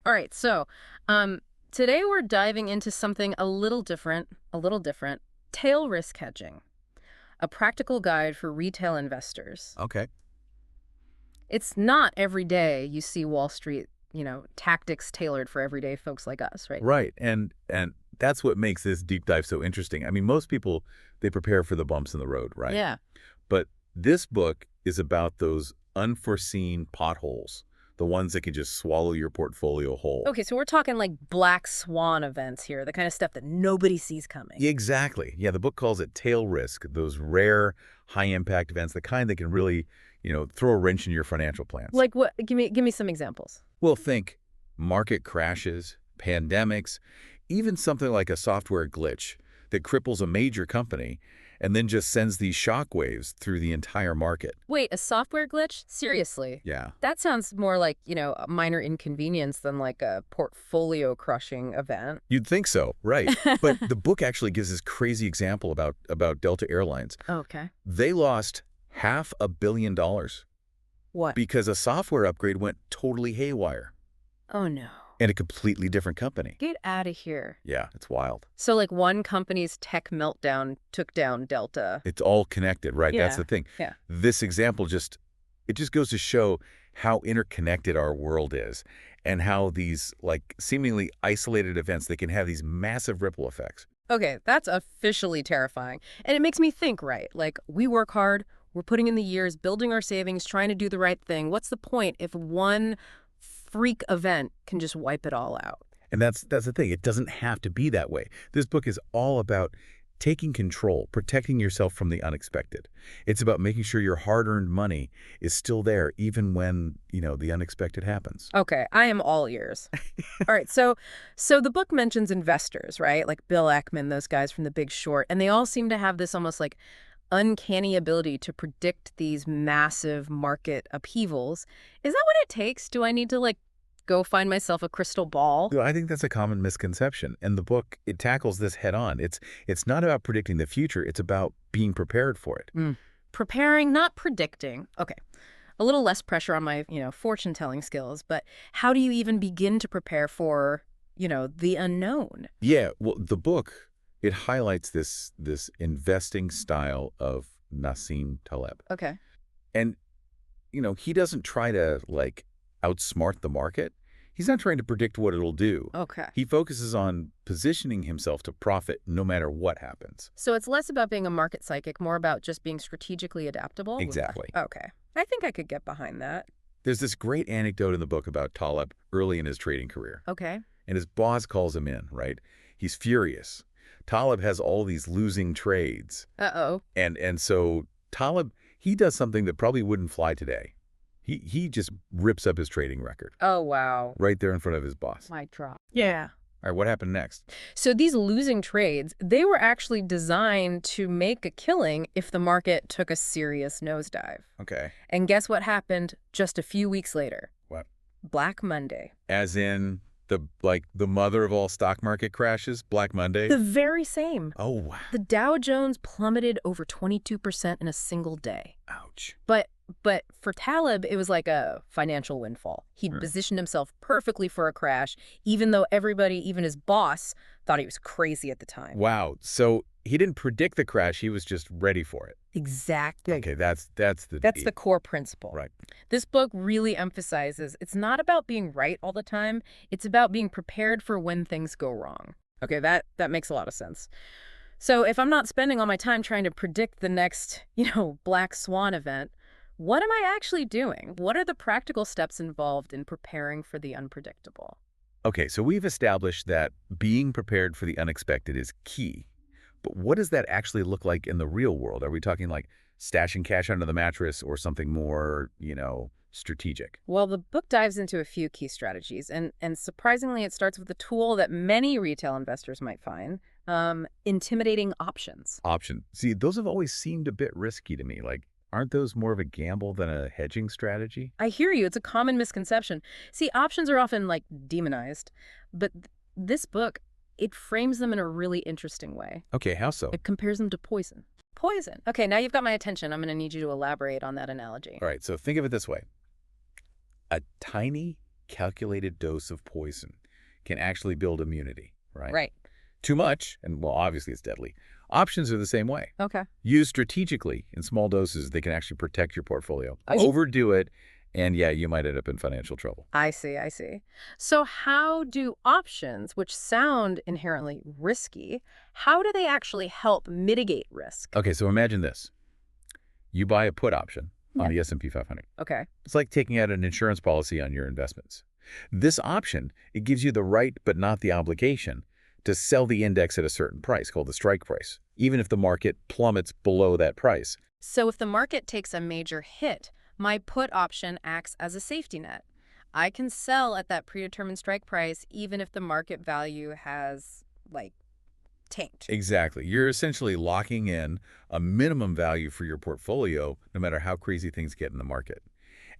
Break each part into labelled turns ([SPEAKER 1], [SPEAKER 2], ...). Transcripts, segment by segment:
[SPEAKER 1] All right, so today we're diving into something a little different, tail risk hedging, a practical guide for retail investors.
[SPEAKER 2] Okay.
[SPEAKER 1] It's not every day you see Wall Street, tactics tailored for everyday folks like us, right?
[SPEAKER 2] Right. And that's what makes this deep dive so interesting. I mean, most people, they prepare for the bumps in the road, right?
[SPEAKER 1] Yeah.
[SPEAKER 2] But this book is about those unforeseen potholes, the ones that can just swallow your portfolio whole.
[SPEAKER 1] Okay, so we're talking like black swan events here, the kind of stuff that nobody sees coming.
[SPEAKER 2] Exactly. Yeah, the book calls it tail risk, those rare high-impact events, the kind that can really, throw a wrench in your financial plans.
[SPEAKER 1] Like what? Give me some examples.
[SPEAKER 2] Well, think market crashes, pandemics, even something like a software glitch that cripples a major company and then just sends these shockwaves through the entire market.
[SPEAKER 1] Wait, a software glitch? Seriously?
[SPEAKER 2] Yeah.
[SPEAKER 1] That sounds more like, a minor inconvenience than like a portfolio crushing event.
[SPEAKER 2] You'd think so, right. But the book actually gives this crazy example about Delta Airlines.
[SPEAKER 1] Okay.
[SPEAKER 2] They lost $500 million
[SPEAKER 1] What?
[SPEAKER 2] because a software upgrade went totally haywire
[SPEAKER 1] Oh, no.
[SPEAKER 2] in a completely different company.
[SPEAKER 1] Get out of here.
[SPEAKER 2] Yeah, it's wild.
[SPEAKER 1] So like one company's tech meltdown took down Delta.
[SPEAKER 2] It's all connected, right? That's
[SPEAKER 1] Yeah.
[SPEAKER 2] the thing.
[SPEAKER 1] Yeah.
[SPEAKER 2] This example it just goes to show how interconnected our world is and how these like seemingly isolated events, they can have these massive ripple effects.
[SPEAKER 1] Okay, that's officially terrifying. And it makes me think, right? Like, we work hard, we're putting in the years, building our savings, trying to do the right thing. What's the point if one freak event can just wipe it all out?
[SPEAKER 2] And that's the thing. It doesn't have to be that way. This book is all about taking control, protecting yourself from the unexpected. It's about making sure your hard-earned money is still there even when, the unexpected happens.
[SPEAKER 1] Okay, I am all ears. All right, so the book mentions investors, right? Like Bill Ackman, those guys from The Big Short, and they all seem to have this almost like uncanny ability to predict these massive market upheavals. Is that what it takes? Do I need to like go find myself a crystal ball?
[SPEAKER 2] I think that's a common misconception. And the book, it tackles this head on. It's not about predicting the future. It's about being prepared for it.
[SPEAKER 1] Preparing, not predicting. Okay. A little less pressure on my, fortune-telling skills, but how do you even begin to prepare for, the unknown?
[SPEAKER 2] Yeah, well, the book, it highlights this investing style of Nassim Taleb.
[SPEAKER 1] Okay.
[SPEAKER 2] And, he doesn't try to, like, outsmart the market. He's not trying to predict what it'll do.
[SPEAKER 1] Okay.
[SPEAKER 2] He focuses on positioning himself to profit no matter what happens.
[SPEAKER 1] So it's less about being a market psychic, more about just being strategically adaptable?
[SPEAKER 2] Exactly.
[SPEAKER 1] Okay. I think I could get behind that.
[SPEAKER 2] There's this great anecdote in the book about Taleb early in his trading career.
[SPEAKER 1] Okay.
[SPEAKER 2] And his boss calls him in, right? He's furious. Taleb has all these losing trades.
[SPEAKER 1] Uh-oh.
[SPEAKER 2] And so Taleb, he does something that probably wouldn't fly today. He just rips up his trading record
[SPEAKER 1] Oh, wow.
[SPEAKER 2] right there in front of his boss.
[SPEAKER 1] Mic drop. Yeah.
[SPEAKER 2] All right, what happened next?
[SPEAKER 1] So these losing trades, they were actually designed to make a killing if the market took a serious nosedive.
[SPEAKER 2] Okay.
[SPEAKER 1] And guess what happened just a few weeks later?
[SPEAKER 2] What?
[SPEAKER 1] Black Monday.
[SPEAKER 2] As in the mother of all stock market crashes, Black Monday?
[SPEAKER 1] The very same.
[SPEAKER 2] Oh, wow.
[SPEAKER 1] The Dow Jones plummeted over 22% in a single day.
[SPEAKER 2] Ouch.
[SPEAKER 1] But for Taleb, it was like a financial windfall. He'd positioned himself perfectly for a crash, even though everybody, even his boss, thought he was crazy at the time.
[SPEAKER 2] Wow. So he didn't predict the crash. He was just ready for it.
[SPEAKER 1] Exactly.
[SPEAKER 2] Okay, that's the
[SPEAKER 1] That's
[SPEAKER 2] key.
[SPEAKER 1] the core principle.
[SPEAKER 2] Right.
[SPEAKER 1] This book really emphasizes it's not about being right all the time. It's about being prepared for when things go wrong. Okay, that makes a lot of sense. So if I'm not spending all my time trying to predict the next, black swan event, what am I actually doing? What are the practical steps involved in preparing for the unpredictable?
[SPEAKER 2] Okay, so we've established that being prepared for the unexpected is key. But what does that actually look like in the real world? Are we talking like stashing cash under the mattress or something more, strategic?
[SPEAKER 1] Well, the book dives into a few key strategies, and surprisingly, it starts with a tool that many retail investors might find, intimidating options.
[SPEAKER 2] Option. See, those have always seemed a bit risky to me. Like, aren't those more of a gamble than a hedging strategy?
[SPEAKER 1] I hear you. It's a common misconception. See, options are often, demonized, but this book, it frames them in a really interesting way.
[SPEAKER 2] Okay, how so?
[SPEAKER 1] It compares them to poison. Poison. Okay, now you've got my attention. I'm going to need you to elaborate on that analogy.
[SPEAKER 2] All right, so think of it this way. A tiny, calculated dose of poison can actually build immunity, right?
[SPEAKER 1] Right.
[SPEAKER 2] Too much, and well, obviously it's deadly. Options are the same way.
[SPEAKER 1] Okay.
[SPEAKER 2] Used strategically in small doses, they can actually protect your portfolio.
[SPEAKER 1] I see.
[SPEAKER 2] Overdo it, and yeah, you might end up in financial trouble.
[SPEAKER 1] I see, I see. So how do options, which sound inherently risky, how do they actually help mitigate risk?
[SPEAKER 2] Okay, so imagine this. You buy a put option on
[SPEAKER 1] Yeah.
[SPEAKER 2] the S&P 500.
[SPEAKER 1] Okay.
[SPEAKER 2] It's like taking out an insurance policy on your investments. This option, it gives you the right but not the obligation to sell the index at a certain price called the strike price, even if the market plummets below that price.
[SPEAKER 1] So if the market takes a major hit, my put option acts as a safety net. I can sell at that predetermined strike price even if the market value has, like, tanked.
[SPEAKER 2] Exactly. You're essentially locking in a minimum value for your portfolio no matter how crazy things get in the market.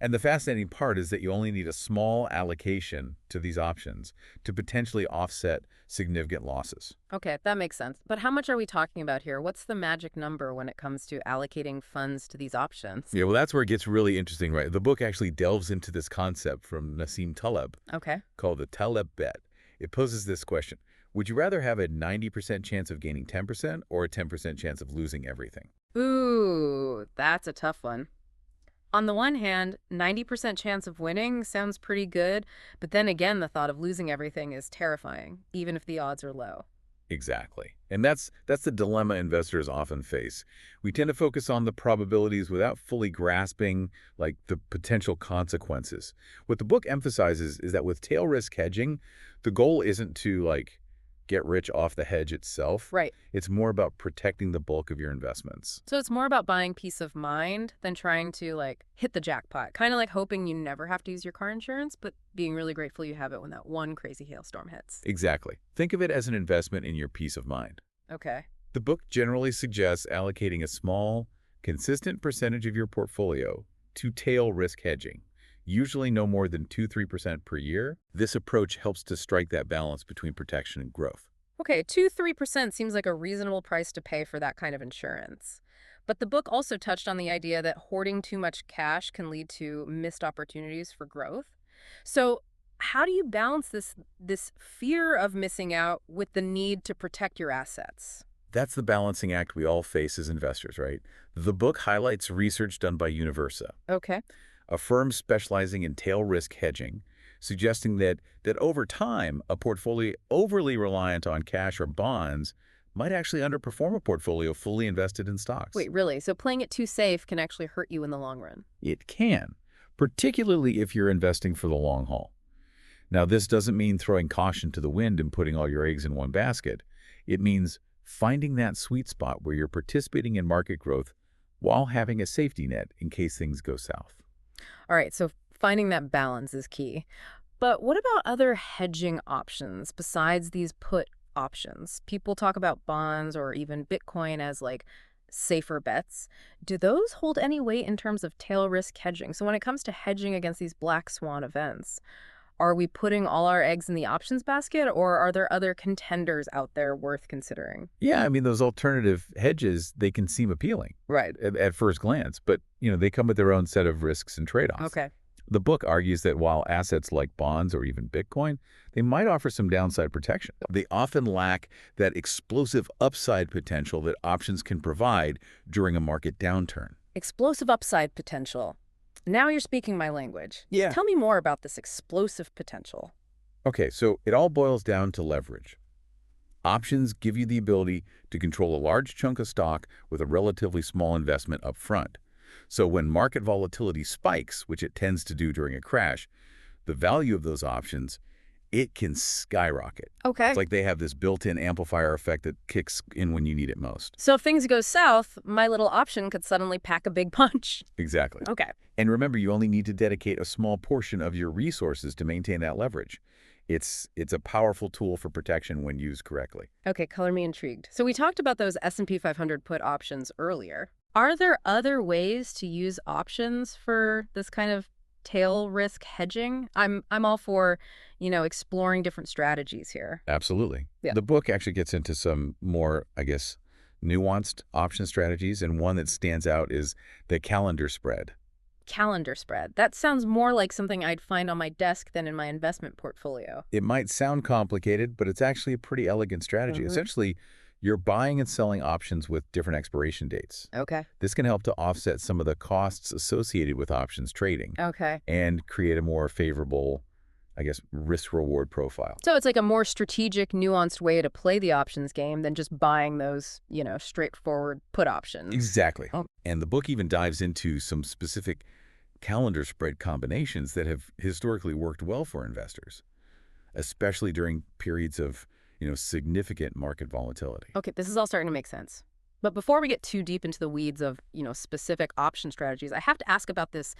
[SPEAKER 2] And the fascinating part is that you only need a small allocation to these options to potentially offset significant losses.
[SPEAKER 1] Okay, that makes sense. But how much are we talking about here? What's the magic number when it comes to allocating funds to these options?
[SPEAKER 2] Yeah, well, that's where it gets really interesting, right? The book actually delves into this concept from Nassim Taleb
[SPEAKER 1] Okay.
[SPEAKER 2] called the Taleb bet. It poses this question. Would you rather have a 90% chance of gaining 10% or a 10% chance of losing everything?
[SPEAKER 1] Ooh, that's a tough one. On the one hand, 90% chance of winning sounds pretty good, but then again, the thought of losing everything is terrifying, even if the odds are low.
[SPEAKER 2] Exactly. And that's the dilemma investors often face. We tend to focus on the probabilities without fully grasping like the potential consequences. What the book emphasizes is that with tail risk hedging, the goal isn't to like get rich off the hedge itself.
[SPEAKER 1] Right.
[SPEAKER 2] It's more about protecting the bulk of your investments.
[SPEAKER 1] So it's more about buying peace of mind than trying to, like, hit the jackpot. Kind of like hoping you never have to use your car insurance, but being really grateful you have it when that one crazy hailstorm hits.
[SPEAKER 2] Exactly. Think of it as an investment in your peace of mind.
[SPEAKER 1] Okay.
[SPEAKER 2] The book generally suggests allocating a small, consistent percentage of your portfolio to tail risk hedging, usually no more than 2–3% per year. This approach helps to strike that balance between protection and growth.
[SPEAKER 1] Okay, 2–3% seems like a reasonable price to pay for that kind of insurance. But the book also touched on the idea that hoarding too much cash can lead to missed opportunities for growth. So, how do you balance this fear of missing out with the need to protect your assets?
[SPEAKER 2] That's the balancing act we all face as investors, right? The book highlights research done by Universa,
[SPEAKER 1] Okay.
[SPEAKER 2] a firm specializing in tail risk hedging, suggesting that over time, a portfolio overly reliant on cash or bonds might actually underperform a portfolio fully invested in stocks.
[SPEAKER 1] Wait, really? So playing it too safe can actually hurt you in the long run?
[SPEAKER 2] It can, particularly if you're investing for the long haul. Now, this doesn't mean throwing caution to the wind and putting all your eggs in one basket. It means finding that sweet spot where you're participating in market growth while having a safety net in case things go south.
[SPEAKER 1] All right, so finding that balance is key. But what about other hedging options besides these put options? People talk about bonds or even Bitcoin as like safer bets. Do those hold any weight in terms of tail risk hedging? So when it comes to hedging against these black swan events, are we putting all our eggs in the options basket or are there other contenders out there worth considering?
[SPEAKER 2] Yeah, I mean, those alternative hedges, they can seem appealing
[SPEAKER 1] Right.
[SPEAKER 2] at first glance, but, they come with their own set of risks and trade-offs.
[SPEAKER 1] Okay.
[SPEAKER 2] The book argues that while assets like bonds or even Bitcoin, they might offer some downside protection. They often lack that explosive upside potential that options can provide during a market downturn.
[SPEAKER 1] Explosive upside potential. Now you're speaking my language.
[SPEAKER 2] Yeah.
[SPEAKER 1] Tell me more about this explosive potential.
[SPEAKER 2] Okay, so it all boils down to leverage. Options give you the ability to control a large chunk of stock with a relatively small investment up front. So when market volatility spikes, which it tends to do during a crash, the value of those options, it can skyrocket.
[SPEAKER 1] Okay.
[SPEAKER 2] It's like they have this built-in amplifier effect that kicks in when you need it most.
[SPEAKER 1] So if things go south, my little option could suddenly pack a big punch.
[SPEAKER 2] Exactly.
[SPEAKER 1] Okay.
[SPEAKER 2] And remember, you only need to dedicate a small portion of your resources to maintain that leverage. It's a powerful tool for protection when used correctly.
[SPEAKER 1] Okay, color me intrigued. So we talked about those S&P 500 put options earlier. Are there other ways to use options for this kind of tail risk hedging? I'm all for, exploring different strategies here.
[SPEAKER 2] Absolutely.
[SPEAKER 1] Yeah.
[SPEAKER 2] The book actually gets into some more, I guess, nuanced option strategies, and one that stands out is the calendar spread.
[SPEAKER 1] Calendar spread. That sounds more like something I'd find on my desk than in my investment portfolio.
[SPEAKER 2] It might sound complicated, but it's actually a pretty elegant strategy.
[SPEAKER 1] Hmm.
[SPEAKER 2] Essentially, you're buying and selling options with different expiration dates.
[SPEAKER 1] Okay.
[SPEAKER 2] This can help to offset some of the costs associated with options trading
[SPEAKER 1] Okay.
[SPEAKER 2] and create a more favorable, I guess, risk-reward profile.
[SPEAKER 1] So it's like a more strategic, nuanced way to play the options game than just buying those, straightforward put options.
[SPEAKER 2] Exactly.
[SPEAKER 1] Oh,
[SPEAKER 2] And the book even dives into some specific calendar spread combinations that have historically worked well for investors, especially during periods of, significant market volatility.
[SPEAKER 1] okay, this is all starting to make sense. But before we get too deep into the weeds of, specific option strategies, I have to ask about this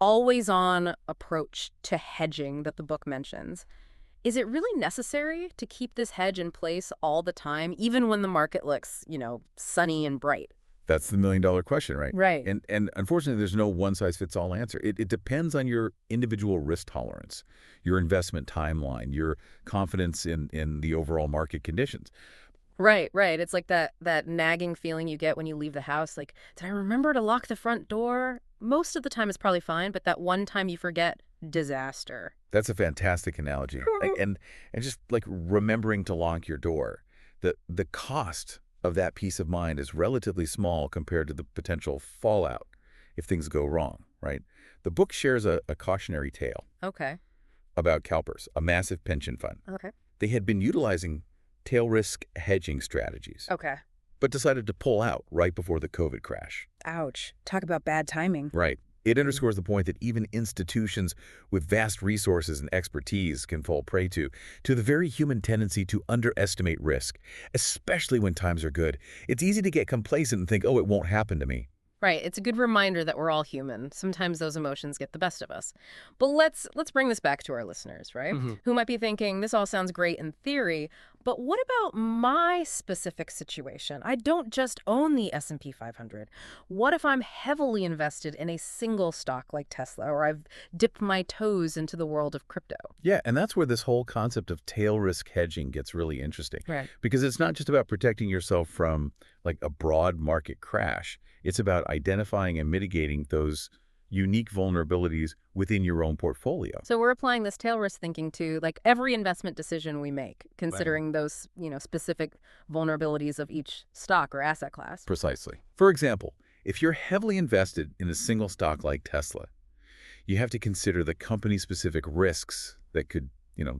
[SPEAKER 1] always-on approach to hedging that the book mentions. Is it really necessary to keep this hedge in place all the time, even when the market looks, sunny and bright?
[SPEAKER 2] That's the million-dollar question, right?
[SPEAKER 1] Right.
[SPEAKER 2] And unfortunately, there's no one-size-fits-all answer. It depends on your individual risk tolerance, your investment timeline, your confidence in the overall market conditions.
[SPEAKER 1] Right, right. It's like that nagging feeling you get when you leave the house. Like, did I remember to lock the front door? Most of the time it's probably fine, but that one time you forget, disaster.
[SPEAKER 2] That's a fantastic analogy. And just like remembering to lock your door, the cost of that peace of mind is relatively small compared to the potential fallout if things go wrong, right? The book shares a cautionary tale
[SPEAKER 1] Okay.
[SPEAKER 2] about CalPERS, a massive pension fund.
[SPEAKER 1] Okay.
[SPEAKER 2] They had been utilizing tail risk hedging strategies,
[SPEAKER 1] Okay.
[SPEAKER 2] but decided to pull out right before the COVID crash.
[SPEAKER 1] Ouch. Talk about bad timing.
[SPEAKER 2] Right. It underscores the point that even institutions with vast resources and expertise can fall prey to the very human tendency to underestimate risk, especially when times are good. It's easy to get complacent and think, oh, it won't happen to me.
[SPEAKER 1] Right. It's a good reminder that we're all human. Sometimes those emotions get the best of us. But let's bring this back to our listeners, right? Who might be thinking this all sounds great in theory, but what about my specific situation? I don't just own the S&P 500. What if I'm heavily invested in a single stock like Tesla, or I've dipped my toes into the world of crypto?
[SPEAKER 2] Yeah, and that's where this whole concept of tail risk hedging gets really interesting.
[SPEAKER 1] Right.
[SPEAKER 2] Because it's not just about protecting yourself from like a broad market crash. It's about identifying and mitigating those unique vulnerabilities within your own portfolio.
[SPEAKER 1] So we're applying this tail risk thinking to like every investment decision we make, considering those, specific vulnerabilities of each stock or asset class.
[SPEAKER 2] Precisely. For example, if you're heavily invested in a single stock like Tesla, you have to consider the company-specific risks that could,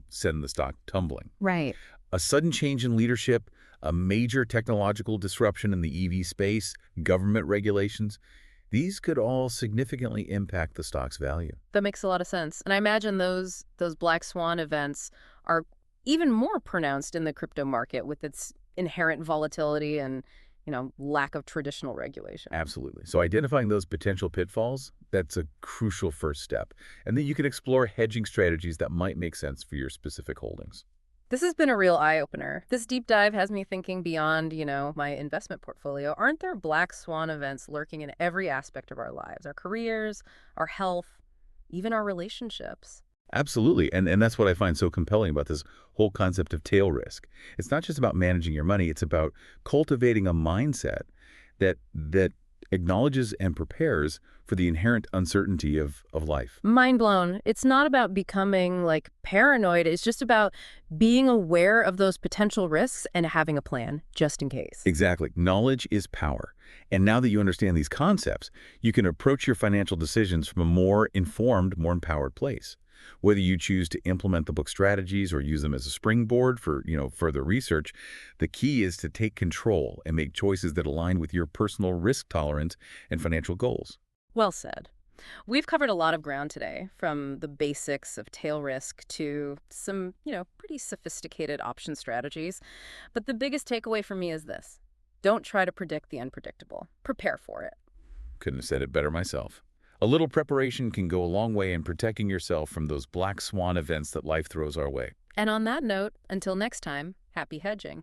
[SPEAKER 2] send the stock tumbling.
[SPEAKER 1] Right.
[SPEAKER 2] A sudden change in leadership, a major technological disruption in the EV space, government regulations, these could all significantly impact the stock's value.
[SPEAKER 1] That makes a lot of sense. And I imagine those black swan events are even more pronounced in the crypto market with its inherent volatility and, lack of traditional regulation.
[SPEAKER 2] Absolutely. So identifying those potential pitfalls, that's a crucial first step. And then you can explore hedging strategies that might make sense for your specific holdings.
[SPEAKER 1] This has been a real eye-opener. This deep dive has me thinking beyond, my investment portfolio. Aren't there black swan events lurking in every aspect of our lives, our careers, our health, even our relationships?
[SPEAKER 2] Absolutely. And that's what I find so compelling about this whole concept of tail risk. It's not just about managing your money. It's about cultivating a mindset that acknowledges and prepares for the inherent uncertainty of life.
[SPEAKER 1] Mind blown. It's not about becoming like paranoid. It's just about being aware of those potential risks and having a plan just in case.
[SPEAKER 2] Exactly. Knowledge is power. And now that you understand these concepts, you can approach your financial decisions from a more informed, more empowered place. Whether you choose to implement the book strategies or use them as a springboard for, further research, the key is to take control and make choices that align with your personal risk tolerance and financial goals.
[SPEAKER 1] Well said. We've covered a lot of ground today, from the basics of tail risk to some, pretty sophisticated option strategies. But the biggest takeaway for me is this. Don't try to predict the unpredictable. Prepare for it.
[SPEAKER 2] Couldn't have said it better myself. A little preparation can go a long way in protecting yourself from those black swan events that life throws our way.
[SPEAKER 1] And on that note, until next time, happy hedging.